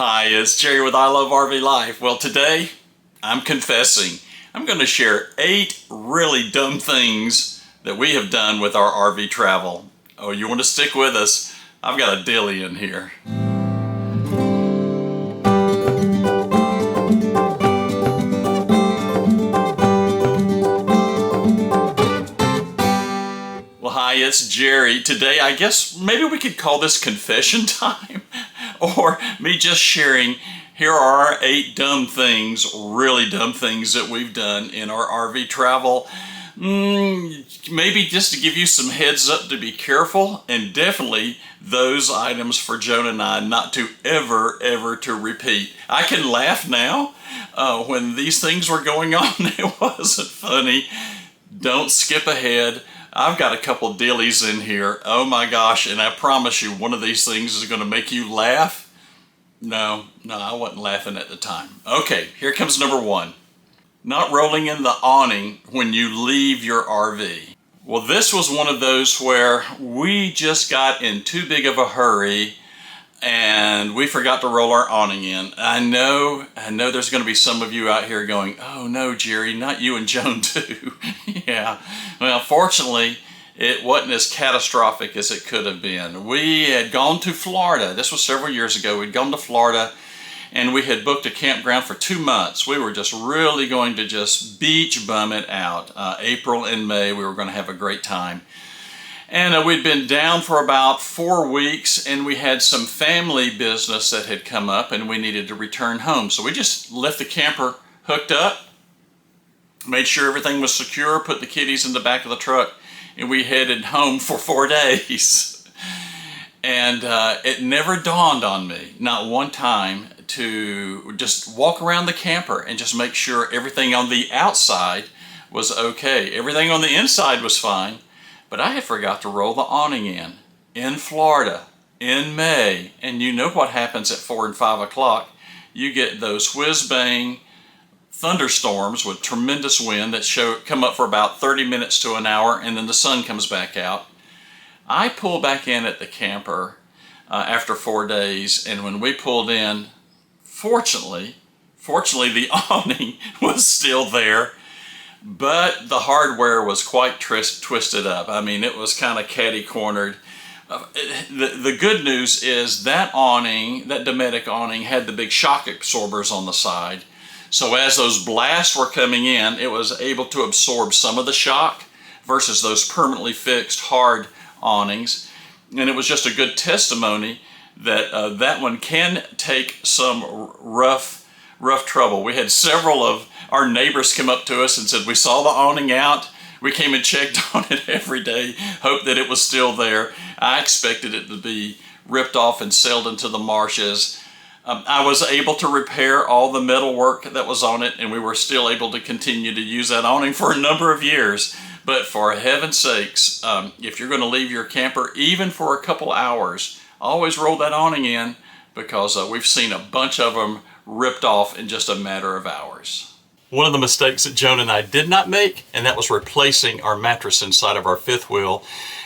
Hi, it's Jerry with I Love RV Life. Well, today I'm confessing. I'm going to share 8 really dumb things that we have done with our RV travel. Oh, you want to stick with us? I've got a dilly in here. Well, hi, it's Jerry. Today, I guess maybe we could call this confession time or me just sharing. Here are our 8 dumb things, really dumb things that we've done in our RV travel. Maybe just to give you some heads up to be careful, and definitely those items for Joan and I not to ever to repeat. I can laugh now. When these things were going on, it wasn't funny. Don't skip ahead. I've got a couple dillies in here. Oh my gosh, and I promise you one of these things is going to make you laugh. No, I wasn't laughing at the time. Okay, here comes number 1. Not rolling in the awning when you leave your RV. Well, this was one of those where we just got in too big of a hurry and we forgot to roll our awning in. I know there's going to be some of you out here going, oh no, Jerry, not you and Joan too. Yeah, well, fortunately, it wasn't as catastrophic as it could have been. We had gone to Florida. This was several years ago. We'd gone to Florida and we had booked a campground for 2 months. We were just really going to just beach bum it out. April and May, we were going to have a great time. And we'd been down for about 4 weeks and we had some family business that had come up and we needed to return home. So we just left the camper hooked up, made sure everything was secure, put the kiddies in the back of the truck, and we headed home for 4 days. And it never dawned on me, not one time, to just walk around the camper and just make sure everything on the outside was okay. Everything on the inside was fine, but I had forgot to roll the awning in Florida, in May. And you know what happens at 4 and 5 o'clock. You get those whiz-bang thunderstorms with tremendous wind that come up for about 30 minutes to an hour, and then the sun comes back out. I pulled back in at the camper after 4 days, and when we pulled in, fortunately the awning was still there, but the hardware was quite twisted up. I mean, it was kind of catty-cornered. The good news is that awning, that Dometic awning, had the big shock absorbers on the side. So as those blasts were coming in, it was able to absorb some of the shock versus those permanently fixed hard awnings. And it was just a good testimony that that one can take some rough trouble. We had several of our neighbors come up to us and said, we saw the awning out. We came and checked on it every day, hoped that it was still there. I expected it to be ripped off and sailed into the marshes. I was able to repair all the metal work that was on it, and we were still able to continue to use that awning for a number of years. But for heaven's sakes, if you're going to leave your camper, even for a couple hours, always roll that awning in, because we've seen a bunch of them ripped off in just a matter of hours. One of the mistakes that Joan and I did not make, and that was replacing our mattress inside of our fifth wheel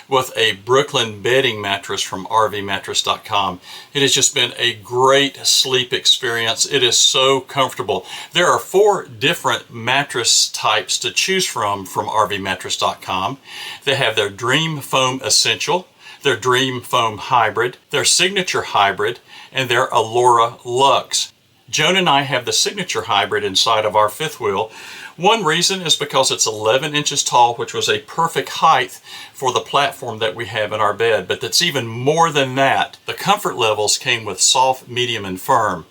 with a Brooklyn bedding mattress from RVmattress.com. It has just been a great sleep experience. It is so comfortable. There are 4 different mattress types to choose from RVmattress.com. They have their Dream Foam Essential, their Dream Foam Hybrid, their Signature Hybrid, and their Allura Luxe. Joan and I have the Signature Hybrid inside of our fifth wheel. One reason is because it's 11 inches tall, which was a perfect height for the platform that we have in our bed. But that's even more than that. The comfort levels came with soft, medium, and firm.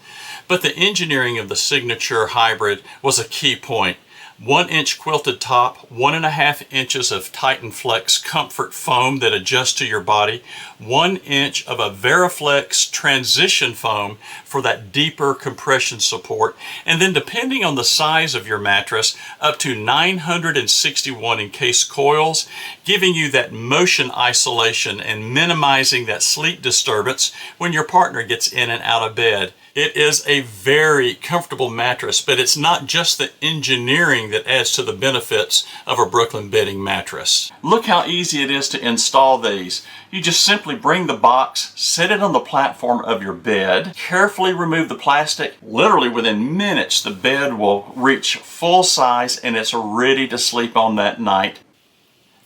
But the engineering of the Signature Hybrid was a key point. 1-inch quilted top, 1.5 inches of Titan Flex comfort foam that adjusts to your body, 1 inch of a Veriflex transition foam for that deeper compression support, and then depending on the size of your mattress, up to 961 encased coils, giving you that motion isolation and minimizing that sleep disturbance when your partner gets in and out of bed. It is a very comfortable mattress, but it's not just the engineering that adds to the benefits of a Brooklyn Bedding mattress. Look how easy it is to install these. You just simply bring the box, set it on the platform of your bed, carefully remove the plastic. Literally within minutes, the bed will reach full size and it's ready to sleep on that night.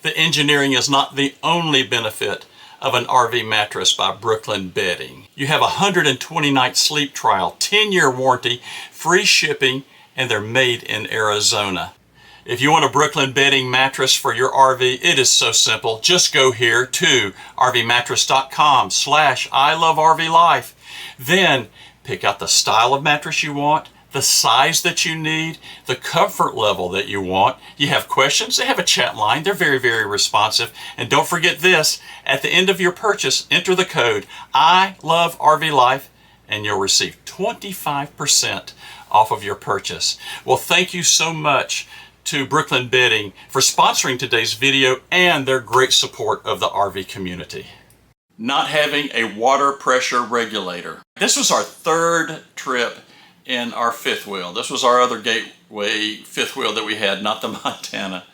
The engineering is not the only benefit of an RV mattress by Brooklyn Bedding. You have a 120-night sleep trial, 10-year warranty, free shipping, and they're made in Arizona. If you want a Brooklyn Bedding mattress for your RV, it is so simple. Just go here to rvmattress.com/ILoveRVLife. Then pick out the style of mattress you want, the size that you need, the comfort level that you want. You have questions, they have a chat line. They're very, very responsive. And don't forget this, at the end of your purchase, enter the code ILoveRVLife and you'll receive 25% off of your purchase. Well, thank you so much to Brooklyn Bedding for sponsoring today's video and their great support of the RV community. Not having a water pressure regulator. This was our third trip in our fifth wheel. This was our other Gateway fifth wheel that we had, not the Montana.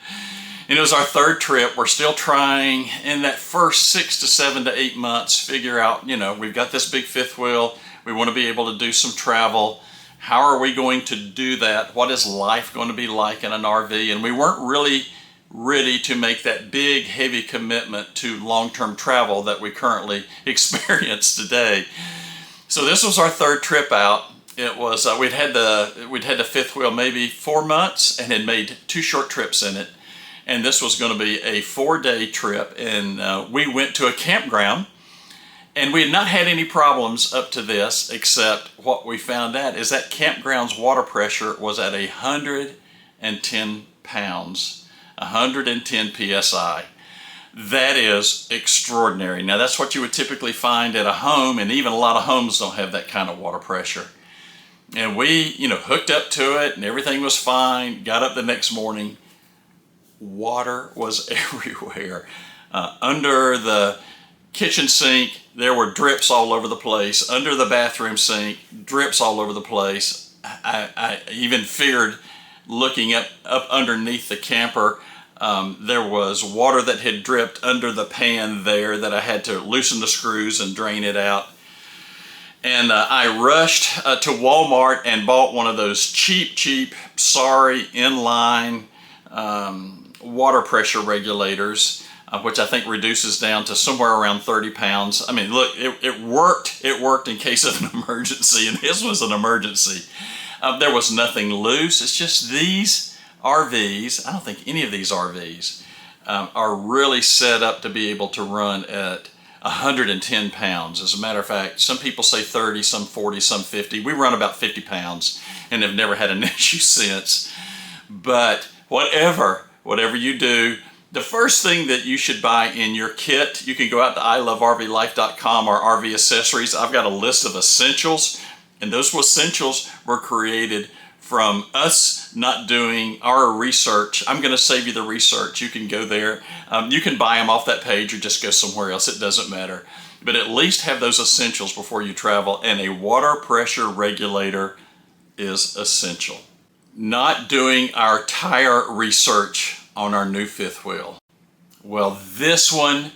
And it was our third trip. We're still trying in that first 6 to 7 to 8 months figure out, we've got this big fifth wheel. We want to be able to do some travel. How are we going to do that? What is life going to be like in an RV? And we weren't really ready to make that big, heavy commitment to long-term travel that we currently experience today. So this was our third trip out. It was we'd had the fifth wheel maybe 4 months and had made 2 short trips in it, and this was going to be a 4-day trip. And we went to a campground, and we had not had any problems up to this, except what we found out is that campground's water pressure was at 110 pounds, 110 psi. That is extraordinary. Now that's what you would typically find at a home, and even a lot of homes don't have that kind of water pressure. And we, hooked up to it and everything was fine. Got up the next morning. Water was everywhere. Under the kitchen sink, there were drips all over the place. Under the bathroom sink, drips all over the place. I even feared looking up underneath the camper. There was water that had dripped under the pan there that I had to loosen the screws and drain it out. And I rushed to Walmart and bought one of those cheap, sorry, inline water pressure regulators, which I think reduces down to somewhere around 30 pounds. I mean, look, it worked. It worked in case of an emergency, and this was an emergency. There was nothing loose. It's just these RVs, I don't think any of these RVs are really set up to be able to run at 110 pounds. As a matter of fact, some people say 30, some 40, some 50. We run about 50 pounds and have never had an issue since. But whatever you do, the first thing that you should buy in your kit, you can go out to iloveRVLife.com or RV Accessories. I've got a list of essentials, and those essentials were created from us not doing our research. I'm going to save you the research. You can go there. You can buy them off that page or just go somewhere else. It doesn't matter. But at least have those essentials before you travel, and a water pressure regulator is essential. Not doing our tire research on our new fifth wheel. Well, this one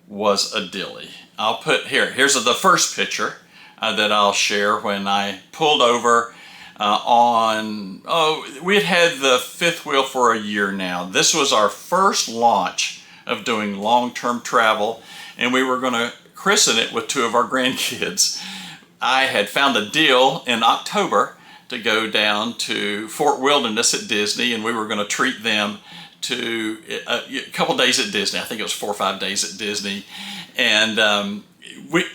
was a dilly. I'll put here's the first picture that I'll share when I pulled over we had the fifth wheel for a year now. This was our first launch of doing long-term travel, and we were going to christen it with 2 of our grandkids. I had found a deal in October to go down to Fort Wilderness at Disney, and we were going to treat them to a couple days at Disney. I think it was 4 or 5 days at Disney, and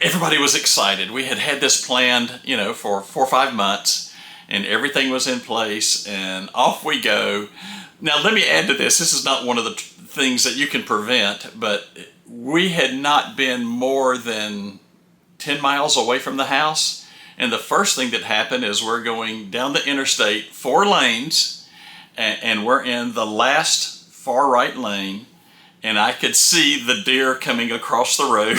everybody was excited. We had this planned, for 4 or 5 months. And everything was in place, and off we go. Now, let me add to this. This is not one of the things that you can prevent, but we had not been more than 10 miles away from the house. And the first thing that happened is we're going down the interstate, 4 lanes, and we're in the last far right lane, and I could see the deer coming across the road.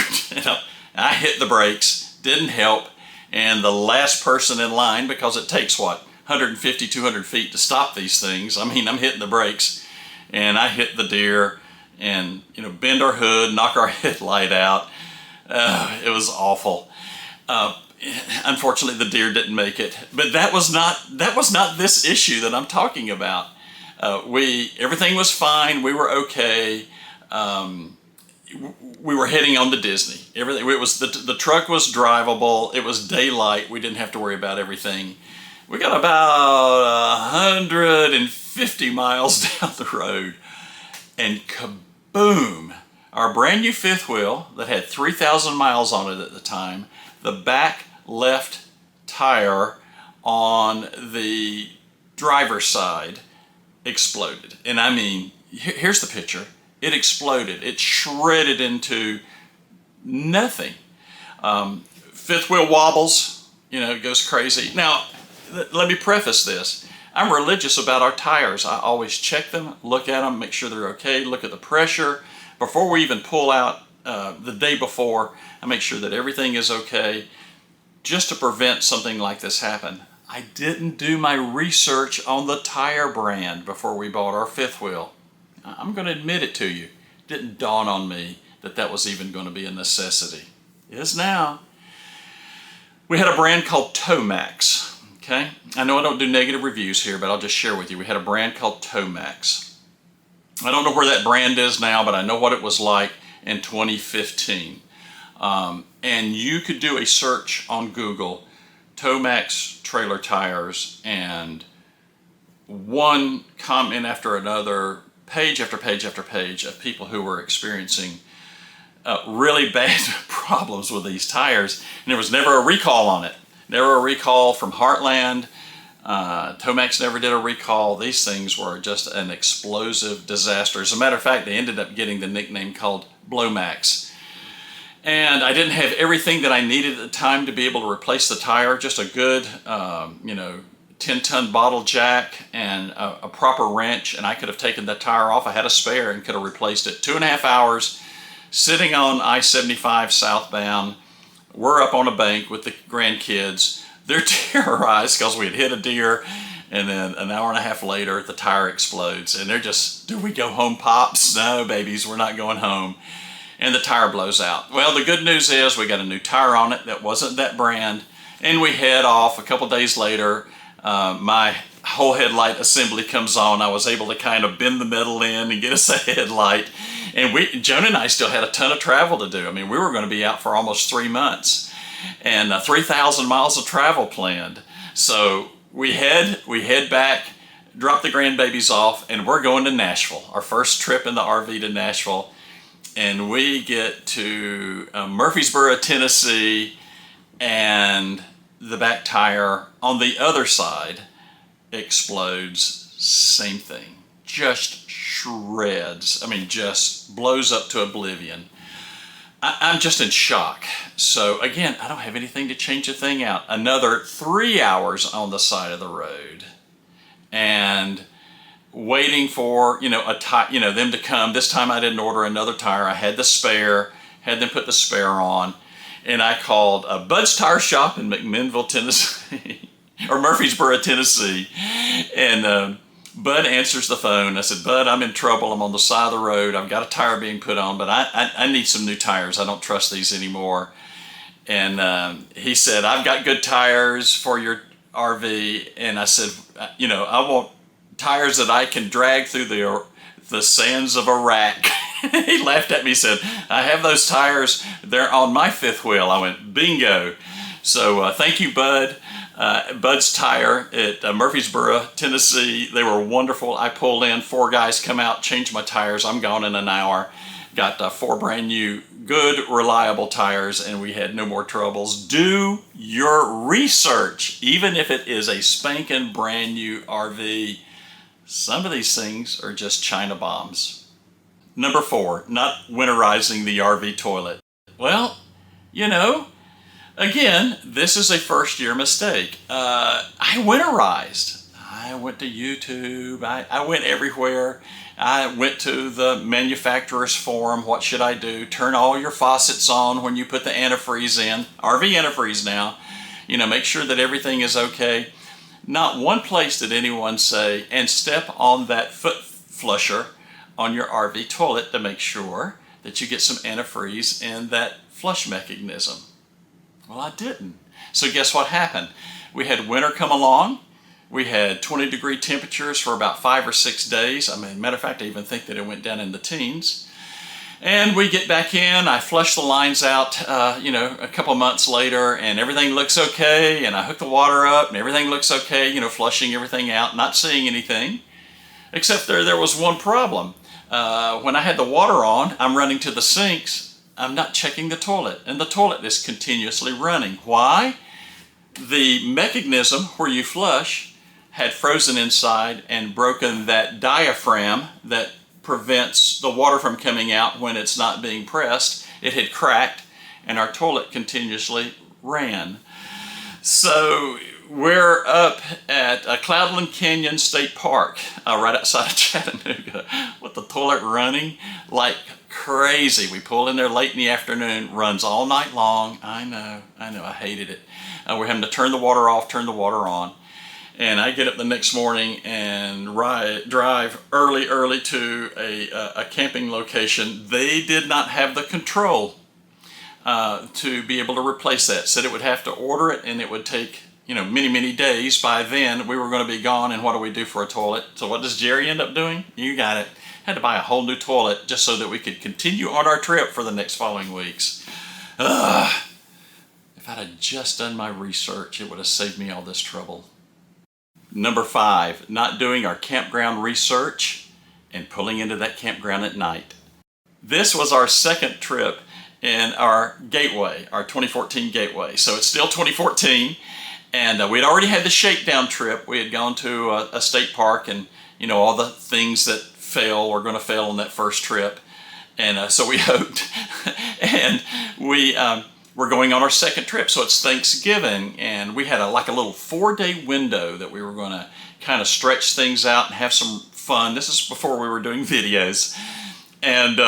I hit the brakes, didn't help. and the last person in line, because it takes what, 150, 200 feet to stop these things. I mean, I'm hitting the brakes, and I hit the deer and, you know, bend our hood, knock our headlight out. It was awful. Unfortunately, the deer didn't make it, but that was not this issue that I'm talking about. Everything was fine. We were okay. We were heading on to Disney. Everything, it was the truck was drivable. It was daylight. We didn't have to worry about everything. We got about 150 miles down the road, and kaboom! Our brand new fifth wheel that had 3,000 miles on it at the time, the back left tire on the driver's side exploded. And I mean, here's the picture. It exploded. It shredded into nothing. Fifth wheel wobbles, you know, it goes crazy. Now, let me preface this. I'm religious about our tires. I always check them, look at them, make sure they're okay, look at the pressure. Before we even pull out the day before, I make sure that everything is okay, just to prevent something like this happen. I didn't do my research on the tire brand before we bought our fifth wheel. I'm going to admit it to you. It didn't dawn on me that that was even going to be a necessity. It is now. We had a brand called Tomax. Okay? I know I don't do negative reviews here, but I'll just share with you. We had a brand called Tomax. I don't know where that brand is now, but I know what it was like in 2015. And you could do a search on Google, Tomax trailer tires, and one comment after another, page after page after page of people who were experiencing really bad problems with these tires. And there was never a recall on it. Never a recall from Heartland. Tomax never did a recall. These things were just an explosive disaster. As a matter of fact, they ended up getting the nickname called Blowmax. And I didn't have everything that I needed at the time to be able to replace the tire. Just a good, 10-ton bottle jack and a proper wrench, and I could have taken that tire off. I had a spare and could have replaced it. 2.5 hours sitting on I-75 southbound. We're up on a bank with the grandkids. They're terrorized because we had hit a deer, and then an hour and a half later the tire explodes, and they're just, do we go home, Pops? No, babies, we're not going home. And the tire blows out. Well, the good news is we got a new tire on it that wasn't that brand, and we head off. A couple days later, my whole headlight assembly comes on. I was able to kind of bend the metal in and get us a headlight. And Joan and I still had a ton of travel to do. I mean, we were going to be out for almost 3 months, and 3,000 miles of travel planned. So we head back, drop the grandbabies off, and we're going to Nashville. Our first trip in the RV to Nashville. And we get to Murfreesboro, Tennessee, and the back tire on the other side explodes. Same thing. Just shreds. I mean, just blows up to oblivion. I'm just in shock. So again, I don't have anything to change a thing out. Another 3 hours on the side of the road, and waiting for them to come. This time I didn't order another tire. I had the spare. Had them put the spare on, and I called Bud's Tire Shop in McMinnville, Tennessee, or Murfreesboro, Tennessee, and Bud answers the phone. I said, Bud, I'm in trouble. I'm on the side of the road. I've got a tire being put on, but I need some new tires. I don't trust these anymore. And he said, I've got good tires for your RV. And I said, I want tires that I can drag through the sands of Iraq. He laughed at me and said, I have those tires. They're on my fifth wheel. I went, bingo. So thank you, Bud. Bud's Tire at Murfreesboro, Tennessee. They were wonderful. I pulled in, 4 guys come out, changed my tires. I'm gone in an hour. Got 4 brand new, good, reliable tires, and we had no more troubles. Do your research, even if it is a spanking brand new RV. Some of these things are just China bombs. Number 4, not winterizing the RV toilet. Well, again, this is a first-year mistake. I winterized. I went to YouTube. I went everywhere. I went to the manufacturer's forum. What should I do? Turn all your faucets on when you put the antifreeze in. RV antifreeze now. make sure that everything is okay. Not one place did anyone say, and step on that foot flusher on your RV toilet to make sure that you get some antifreeze in that flush mechanism. Well, I didn't. So guess what happened? We had winter come along. We had 20-degree temperatures for about 5 or 6 days. Matter of fact, I even think that it went down in the teens. And we get back in, I flush the lines out, a couple months later, and everything looks okay, and I hook the water up, and everything looks okay, flushing everything out, not seeing anything. Except there was one problem. When I had the water on, I'm running to the sinks, I'm not checking the toilet, and the toilet is continuously running. Why? The mechanism where you flush had frozen inside and broken that diaphragm that prevents the water from coming out when it's not being pressed. It had cracked, and our toilet continuously ran. So we're up at Cloudland Canyon State Park, right outside of Chattanooga, with the toilet running like crazy. We pulled in there late in the afternoon, runs all night long. I know, I hated it. We're having to turn the water off, turn the water on. And I get up the next morning and drive early to a camping location. They did not have the control to be able to replace that. Said it would have to order it, and it would take many days. By then we were going to be gone, and what do we do for a toilet? So what does Jerry end up doing? You got it. Had to buy a whole new toilet just so that we could continue on our trip for the next following weeks. If I'd have just done my research, it would have saved me all this trouble. Number 5, not doing our campground research and pulling into that campground at night. This was our second trip in our Gateway, our 2014 Gateway. So it's still 2014, and we'd already had the shakedown trip. We had gone to a state park, and all the things that fail were going to fail on that first trip. And so we hoped, and we're going on our second trip, so it's Thanksgiving, and we had a little 4-day window that we were going to kind of stretch things out and have some fun. This is before we were doing videos, and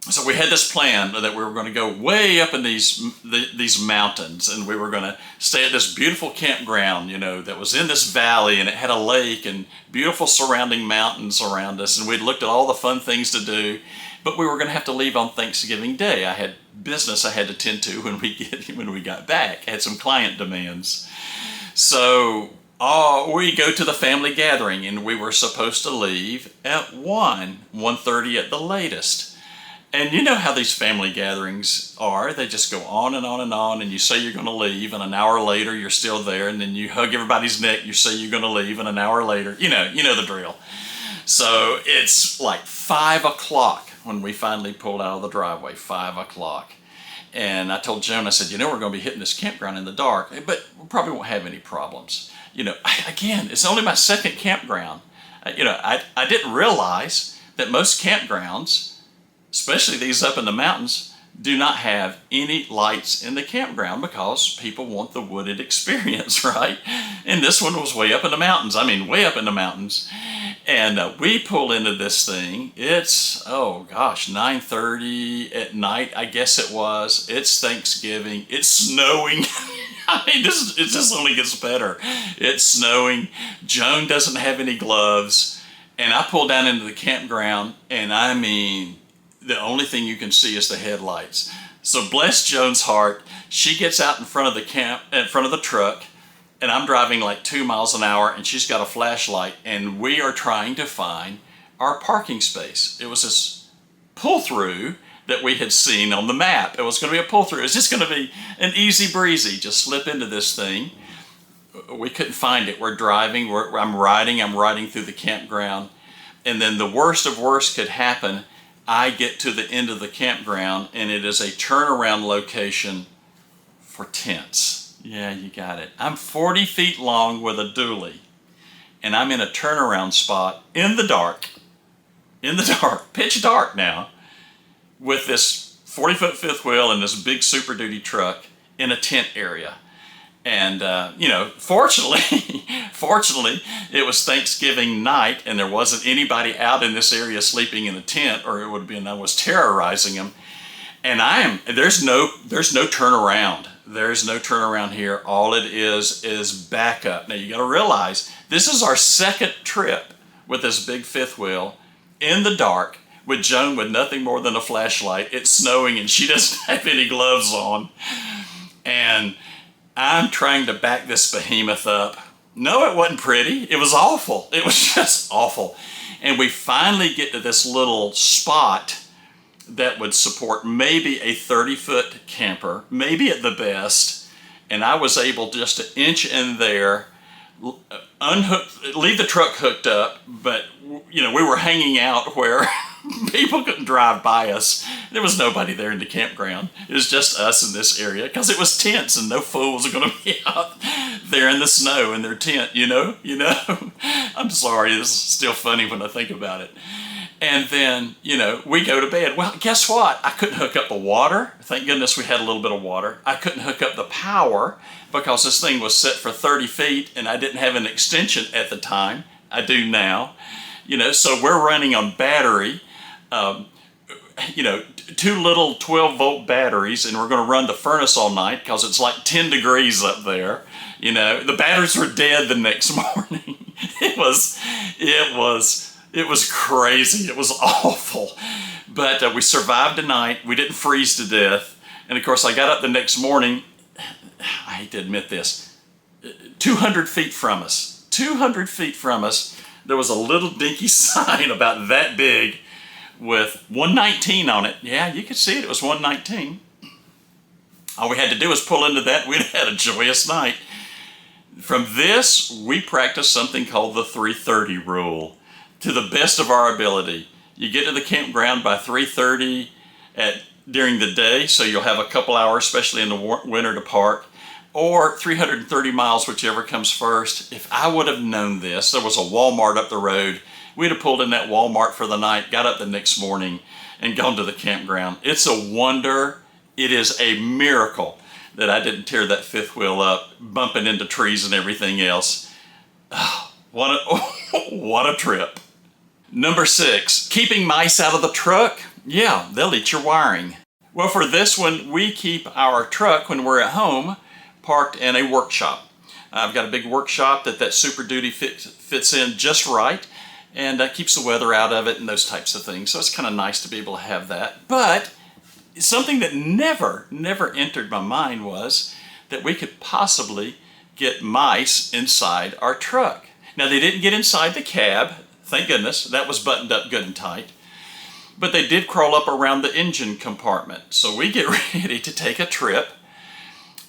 so we had this plan that we were going to go way up in these mountains, and we were going to stay at this beautiful campground, that was in this valley, and it had a lake and beautiful surrounding mountains around us, and we'd looked at all the fun things to do. But we were going to have to leave on Thanksgiving Day. I had business I had to tend to when we got back. I had some client demands. So we go to the family gathering, and we were supposed to leave at 1:30 at the latest. And you know how these family gatherings are. They just go on and on and on, and you say you're going to leave, and an hour later you're still there, and then you hug everybody's neck, you say you're going to leave, and an hour later, you know the drill. So it's like 5 o'clock when we finally pulled out of the driveway, 5 o'clock. And I told Joan, I said, we're going to be hitting this campground in the dark, but we probably won't have any problems. Again, it's only my second campground. I didn't realize that most campgrounds, especially these up in the mountains, do not have any lights in the campground because people want the wooded experience, right? And this one was way up in the mountains. Way up in the mountains. And we pull into this thing. It's, 9:30 at night, I guess it was. It's Thanksgiving. It's snowing. It just only gets better. It's snowing. Joan doesn't have any gloves. And I pull down into the campground, and the only thing you can see is the headlights. So bless Joan's heart, she gets out in front of the truck, and I'm driving like 2 miles an hour, and she's got a flashlight, and we are trying to find our parking space. It was this pull-through that we had seen on the map. It was going to be a pull-through. It's just going to be an easy breezy, just slip into this thing. We couldn't find it. We're driving, I'm riding through the campground, and then the worst of worst could happen. I get to the end of the campground, and it is a turnaround location for tents. Yeah, you got it. I'm 40 feet long with a dually, and I'm in a turnaround spot in the dark, pitch dark now, with this 40-foot fifth wheel and this big Super Duty truck in a tent area. And, fortunately, it was Thanksgiving night, and there wasn't anybody out in this area sleeping in a tent, or it would have been, I was terrorizing them. And there's no turnaround. there's no turnaround here. All it is backup. Now you got to realize this is our second trip with this big fifth wheel in the dark with Joan with nothing more than a flashlight. It's snowing and she doesn't have any gloves on. And I'm trying to back this behemoth up. No, it wasn't pretty. It was awful. It was just awful. And we finally get to this little spot that would support maybe a 30-foot camper, maybe at the best. And I was able just to inch in there, unhook, leave the truck hooked up, but we were hanging out where people couldn't drive by us. There was nobody there in the campground. It was just us in this area because it was tents and no fools are going to be out there in the snow in their tent, I'm sorry, this is still funny when I think about it. And then, we go to bed. Well, guess what? I couldn't hook up the water. Thank goodness we had a little bit of water. I couldn't hook up the power because this thing was set for 30 feet and I didn't have an extension at the time. I do now. So we're running on battery, two little 12-volt batteries, and we're going to run the furnace all night because it's like 10 degrees up there. The batteries were dead the next morning. It was crazy. It was awful. But we survived the night. We didn't freeze to death. And of course, I got up the next morning. I hate to admit this. 200 feet from us, there was a little dinky sign about that big with 119 on it. Yeah, you could see it. It was 119. All we had to do was pull into that. We'd had a joyous night. From this, we practiced something called the 3:30 rule. To the best of our ability. You get to the campground by 3:30 during the day, so you'll have a couple hours, especially in the winter, to park, or 330 miles, whichever comes first. If I would have known this, there was a Walmart up the road. We'd have pulled in that Walmart for the night, got up the next morning, and gone to the campground. It's a wonder. It is a miracle that I didn't tear that fifth wheel up, bumping into trees and everything else. Oh, what a trip. Number 6, keeping mice out of the truck. Yeah, they'll eat your wiring. Well, for this one, we keep our truck when we're at home parked in a workshop. I've got a big workshop that Super Duty fits in just right and keeps the weather out of it and those types of things. So it's kind of nice to be able to have that. But something that never entered my mind was that we could possibly get mice inside our truck. Now, they didn't get inside the cab. Thank goodness, that was buttoned up good and tight. But they did crawl up around the engine compartment. So we get ready to take a trip.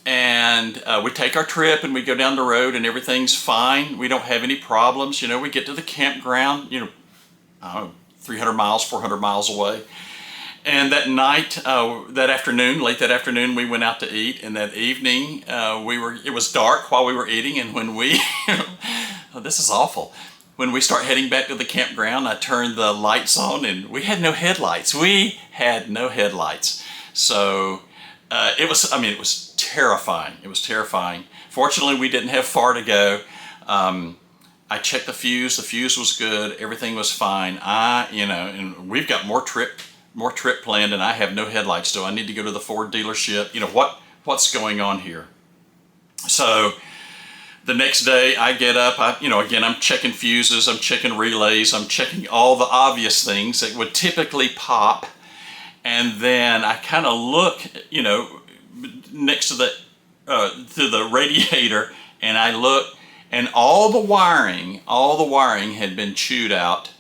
And we take our trip and we go down the road and everything's fine. We don't have any problems. We get to the campground, 300 miles, 400 miles away. And that night, late that afternoon, we went out to eat. And that evening, it was dark while we were eating. And when we, oh, this is awful. When we start heading back to the campground, I turned the lights on and we had no headlights. So it was terrifying. It was terrifying. Fortunately, we didn't have far to go. I checked the fuse. The fuse was good. Everything was fine. And we've got more trip planned and I have no headlights, so I need to go to the Ford dealership. What's going on here? So the next day I get up, I'm checking fuses, I'm checking relays, I'm checking all the obvious things that would typically pop. And then I kind of look, next to the radiator, and I look, and all the wiring had been chewed out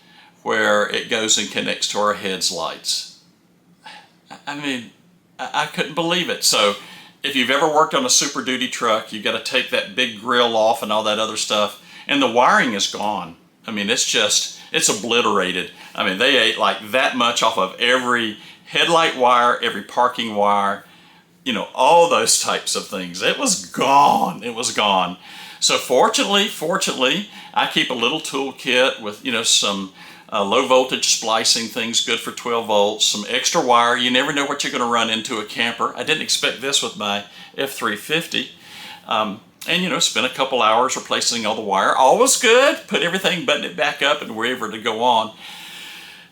where it goes and connects to our heads lights. I couldn't believe it. So if you've ever worked on a Super Duty truck, you've got to take that big grill off and all that other stuff, and the wiring is gone. It's obliterated. They ate like that much off of every headlight wire, every parking wire, all those types of things. It was gone. So fortunately, I keep a little toolkit with, some low voltage splicing things, good for 12 volts, some extra wire. You never know what you're going to run into a camper. I didn't expect this with my F350. Spent a couple hours replacing all the wire. All was good. Put everything, button it back up, and we're able to go on.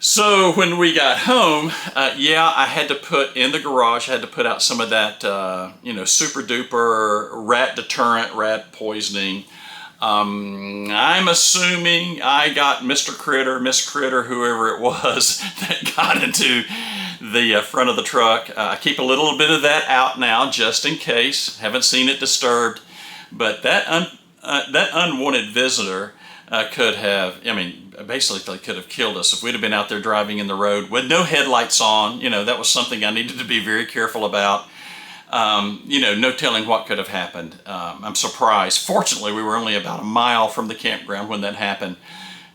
So when we got home, yeah, I had to put in the garage, I had to put out some of that, super duper rat deterrent, rat poisoning. I'm assuming I got Mr. Critter, Miss Critter, whoever it was that got into the front of the truck. I keep a little bit of that out now just in case. Haven't seen it disturbed. But that unwanted visitor could have, basically could have killed us if we'd have been out there driving in the road with no headlights on. That was something I needed to be very careful about. No telling what could have happened. I'm surprised. Fortunately, we were only about a mile from the campground when that happened,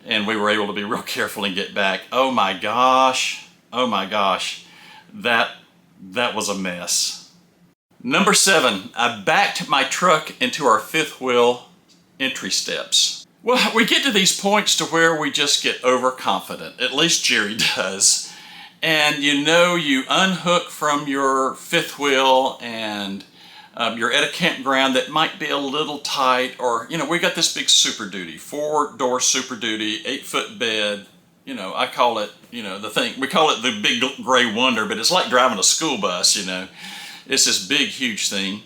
and we were able to be real careful and get back. Oh my gosh. Oh my gosh. That was a mess. Number 7, I backed my truck into our fifth wheel entry steps. Well, we get to these points to where we just get overconfident. At least Jerry does. And you unhook from your fifth wheel and you're at a campground that might be a little tight, or, we got this big Super Duty, 4-door Super Duty, 8-foot bed. I call it, the thing, we call it the Big Gray Wonder, but it's like driving a school bus, It's this big, huge thing.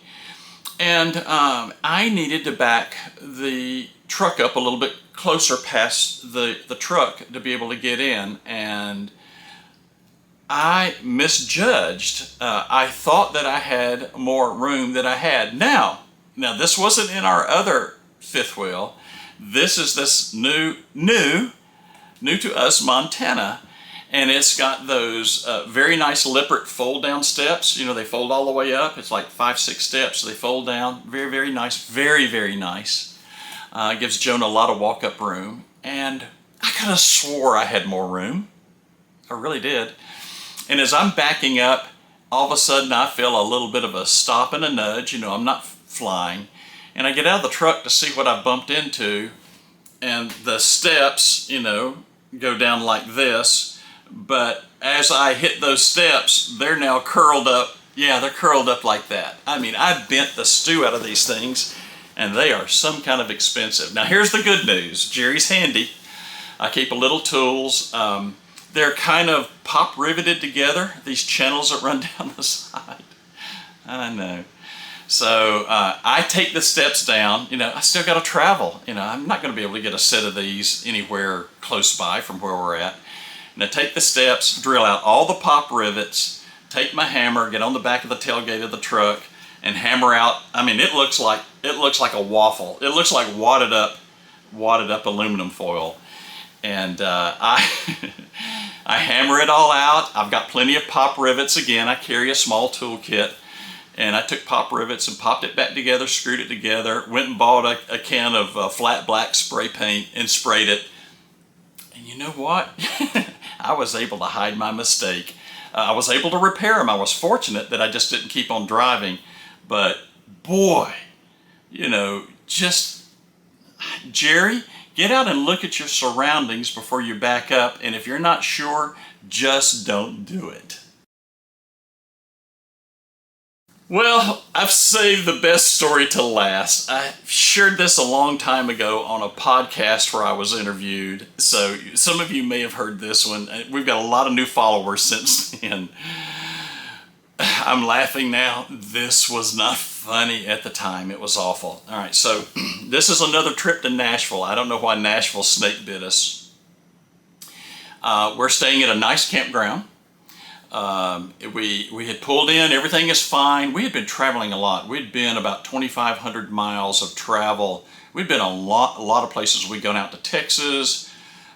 And I needed to back the truck up a little bit closer past the truck to be able to get in, and I misjudged. I thought that I had more room than I had. Now this wasn't in our other fifth wheel. This is this new to us Montana, and it's got those very nice Lippert fold down steps. They fold all the way up. It's like 5-6 steps. So they fold down. Very, very nice. Very, very nice. Gives Jonah a lot of walk-up room, and I could have swore I had more room. I really did. And as I'm backing up, all of a sudden I feel a little bit of a stop and a nudge. I'm not flying. And I get out of the truck to see what I bumped into, and the steps, go down like this. But as I hit those steps, they're now curled up. Yeah, they're curled up like that. I bent the stew out of these things, and they are some kind of expensive. Now here's the good news. Jerry's handy. I keep a little tools. They're kind of pop riveted together, these channels that run down the side. I know. So I take the steps down. I still got to travel. I'm not going to be able to get a set of these anywhere close by from where we're at. And I take the steps, drill out all the pop rivets, take my hammer, get on the back of the tailgate of the truck, and hammer out. It looks like a waffle. It looks like wadded up aluminum foil. And I hammer it all out. I've got plenty of pop rivets. Again, I carry a small toolkit, and I took pop rivets and popped it back together, screwed it together, went and bought a can of flat black spray paint and sprayed it. And you know what? I was able to hide my mistake. I was able to repair them. I was fortunate that I just didn't keep on driving. But boy, Jerry, get out and look at your surroundings before you back up, and if you're not sure, just don't do it. Well, I've saved the best story to last. I shared this a long time ago on a podcast where I was interviewed, so some of you may have heard this one. We've got a lot of new followers since then. I'm laughing now. This was not funny at the time. It was awful. All right, so this is another trip to Nashville. I don't know why Nashville snake bit us. We're staying at a nice campground. We had pulled in. Everything is fine. We had been traveling a lot. We'd been about 2,500 miles of travel. We'd been a lot of places. We'd gone out to Texas.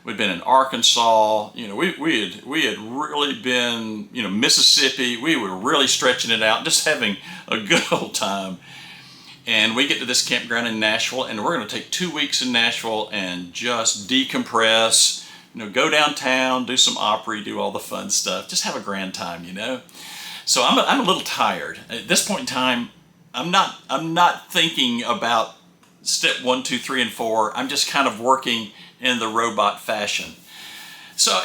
We'd been in Arkansas. We had really been, Mississippi. We were really stretching it out, just having a good old time. And we get to this campground in Nashville, and we're going to take 2 weeks in Nashville and just decompress. Go downtown, do some Opry, do all the fun stuff. Just have a grand time, So I'm a little tired at this point in time. I'm not thinking about step 1, 2, 3, and 4. I'm just kind of working in the robot fashion. So,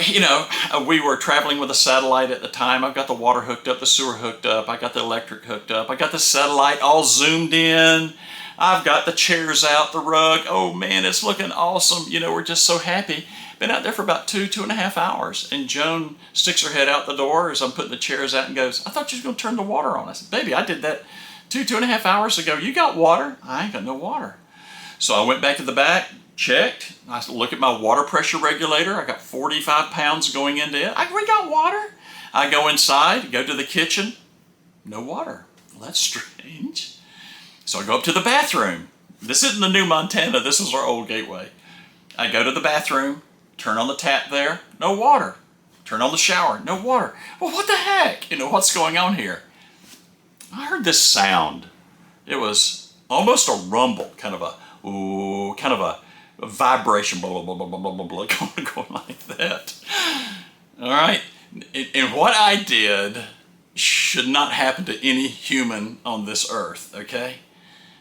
we were traveling with a satellite at the time. I've got the water hooked up, the sewer hooked up, I got the electric hooked up, I got the satellite all zoomed in, I've got the chairs out, the rug. Oh man, it's looking awesome. We're just so happy. Been out there for about 2.5 hours. And Joan sticks her head out the door as I'm putting the chairs out and goes, I thought you was going to turn the water on. I said, baby, I did that 2.5 hours ago. You got water? I ain't got no water. So I went back to the back, checked. I look at my water pressure regulator. I got 45 pounds going into it. We got water. I go inside, go to the kitchen. No water. Well, that's strange. So I go up to the bathroom. This isn't the new Montana. This is our old Gateway. I go to the bathroom, turn on the tap there. No water. Turn on the shower. No water. Well, what the heck? What's going on here? I heard this sound. It was almost a rumble, kind of a vibration, blah, blah, blah, blah, blah, blah, blah, going like that. All right. And what I did should not happen to any human on this earth, okay?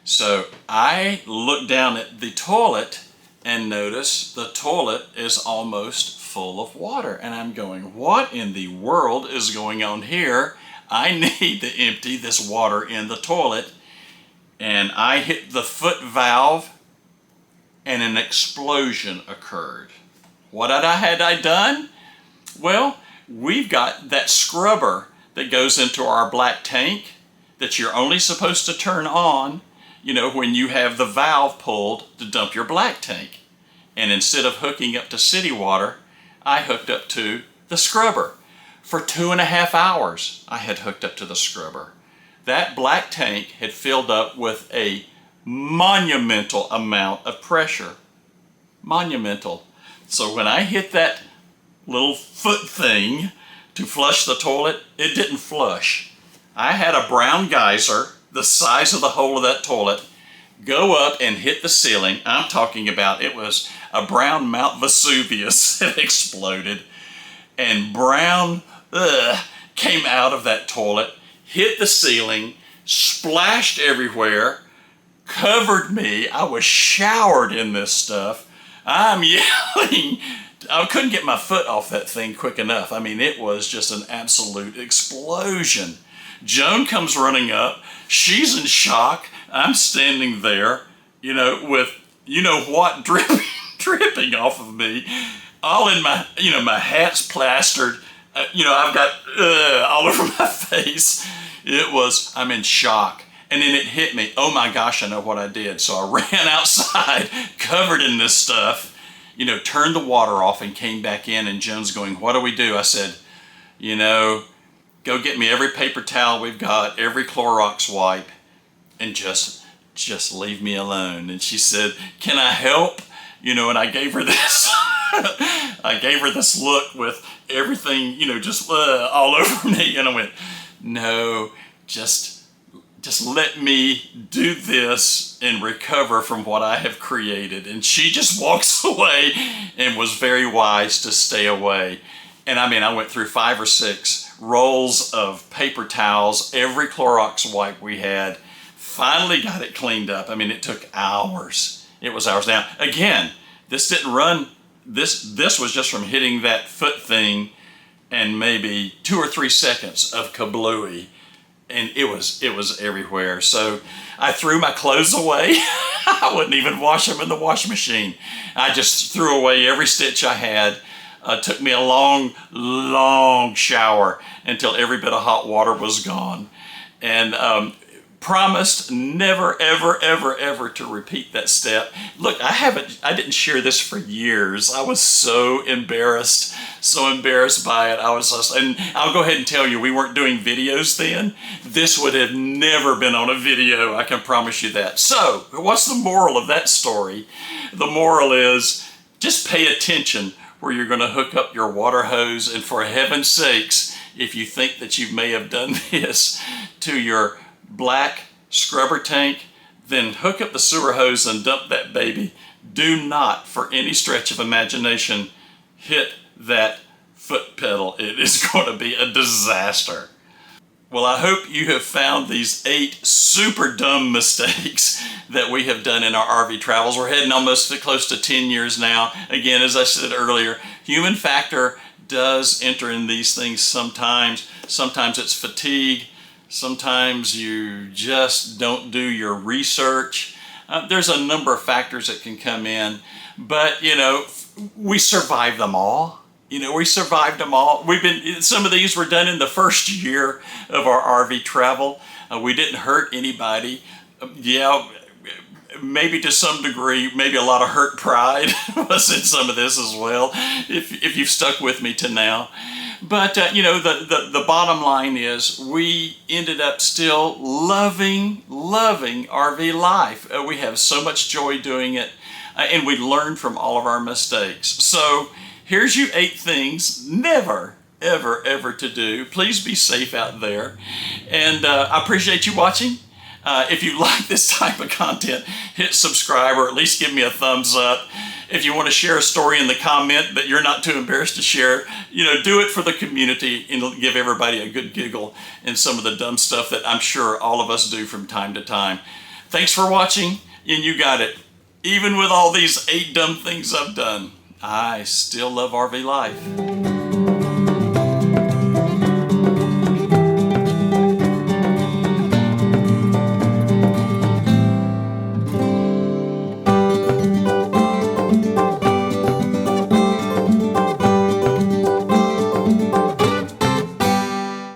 So I looked down at the toilet and noticed the toilet is almost full of water. And I'm going, what in the world is going on here? I need to empty this water in the toilet. And I hit the foot valve and an explosion occurred. What had I done? Well, we've got that scrubber that goes into our black tank that you're only supposed to turn on, when you have the valve pulled to dump your black tank. And instead of hooking up to city water, I hooked up to the scrubber. For 2.5 hours, I had hooked up to the scrubber. That black tank had filled up with a monumental amount of pressure. Monumental. So when I hit that little foot thing to flush the toilet, it didn't flush. I had a brown geyser, the size of the hole of that toilet, go up and hit the ceiling. I'm talking about, it was a brown Mount Vesuvius that exploded. And brown came out of that toilet, hit the ceiling, splashed everywhere, covered me. I was showered in this stuff. I'm yelling. I couldn't get my foot off that thing quick enough. It was just an absolute explosion. Joan comes running up. She's in shock. I'm standing there, with what dripping off of me, all in my, my hat's plastered. I've got all over my face. I'm in shock. And then it hit me. Oh my gosh, I know what I did. So I ran outside, covered in this stuff, turned the water off and came back in. And Joan's going, what do we do? I said, go get me every paper towel we've got, every Clorox wipe, and just leave me alone. And she said, can I help? And I gave her this, look with everything, just all over me. And I went, no, just let me do this and recover from what I have created. And she just walks away and was very wise to stay away. And I went through 5 or 6 rolls of paper towels, every Clorox wipe we had, finally got it cleaned up. It took hours. It was hours. Now, again, this didn't run, this was just from hitting that foot thing and maybe 2 or 3 seconds of kablooey. And it was everywhere. So I threw my clothes away. I wouldn't even wash them in the washing machine. I just threw away every stitch I had. Took me a long, long shower until every bit of hot water was gone. And promised never, ever, ever, ever to repeat that step. Look, I didn't share this for years. I was so embarrassed by it. And I'll go ahead and tell you, we weren't doing videos then. This would have never been on a video, I can promise you that. So, what's the moral of that story? The moral is, just pay attention where you're going to hook up your water hose, and for heaven's sakes, if you think that you may have done this to your black scrubber tank, then hook up the sewer hose and dump that baby. Do not, for any stretch of imagination, hit that foot pedal. It is going to be a disaster. Well, I hope you have found these 8 super dumb mistakes that we have done in our RV travels. We're heading almost close to 10 years now. Again, as I said earlier, human factor does enter in these things sometimes. Sometimes it's fatigue. Sometimes you just don't do your research. There's a number of factors that can come in. But, we survived them all. We survived them all. Some of these were done in the first year of our RV travel. We didn't hurt anybody. Yeah, maybe to some degree, maybe a lot of hurt pride was in some of this as well, if you've stuck with me to now. But, the bottom line is we ended up still loving RV life. We have so much joy doing it, and we learned from all of our mistakes. So here's you 8 things never, ever, ever to do. Please be safe out there. And I appreciate you watching. If you like this type of content, hit subscribe or at least give me a thumbs up. If you want to share a story in the comment that you're not too embarrassed to share, do it for the community and give everybody a good giggle and some of the dumb stuff that I'm sure all of us do from time to time. Thanks for watching, and you got it. Even with all these 8 dumb things I've done, I still love RV life.